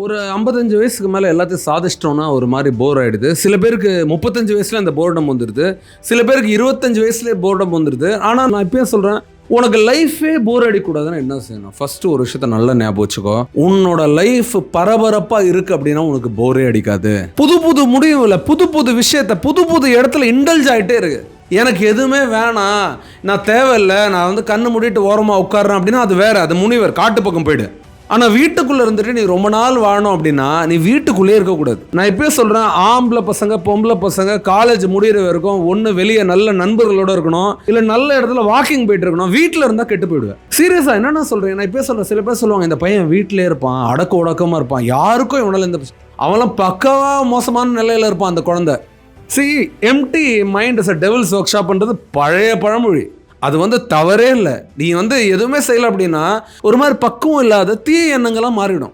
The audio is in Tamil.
ஒரு 55 வயசுக்கு மேலே எல்லாத்தையும் சாதிச்சிட்டோம்னா ஒரு மாதிரி போர் ஆகிடுது. சில பேருக்கு 35 வயசில் அந்த போர்டம் வந்துடுது, சில பேருக்கு 25 வயசுலேயே போர்டம் வந்துடுது. ஆனால் நான் இப்பயே சொல்கிறேன், உனக்கு லைஃபே போர் அடிக்கூடாதுன்னா என்ன செய்யணும்? ஃபர்ஸ்ட் ஒரு விஷயத்த நல்லா ஞாபகம் வச்சுக்கோ. உன்னோட லைஃப் பரபரப்பாக இருக்குது அப்படின்னா உனக்கு போரே அடிக்காது. புது புது முடிவு இல்லை, புது புது விஷயத்த புது புது இடத்துல இண்டல்ஜ் ஆகிட்டே இருக்கு. எனக்கு எதுவுமே வேணாம், நான் தேவையில்லை, நான் வந்து கண்ணு மூடிட்டு ஓரமாக உட்காடுறேன் அப்படின்னா அது வேற, அது முனிவர், காட்டு பக்கம் போயிடு. ஆனால் வீட்டுக்குள்ளே இருந்துட்டு நீ ரொம்ப நாள் வாழணும் அப்படின்னா நீ வீட்டுக்குள்ளே இருக்கக்கூடாது. நான் இப்போயே சொல்கிறேன், ஆம்பளை பசங்க பொம்பளை பசங்க காலேஜ் முடிகிற வரைக்கும் ஒன்று வெளியே நல்ல நண்பர்களோடு இருக்கணும், இல்லை நல்ல இடத்துல வாக்கிங் போயிட்டு இருக்கணும். வீட்டில் இருந்தால் கெட்டு போயிடுவேன். சீரியஸாக என்னென்ன சொல்கிறேன், நான் இப்போயே சொல்கிறேன். சில பேர் சொல்லுவாங்க, இந்த பையன் வீட்டிலே இருப்பான், அடக்க உடக்கமாக இருப்பான், யாருக்கும் இவனால இந்த அவன்லாம் பக்காவாக மோசமான நிலையில் இருப்பான் அந்த குழந்தை. Empty mind is a devil's work ஷாப்ன்றது பழைய பழமொழி. அது வந்து தவறே இல்லை. நீ வந்து எதுவுமே செய்யலை அப்படின்னா ஒரு மாதிரி பக்குவம் இல்லாத தீய எண்ணங்கள்லாம் மாறிடும்.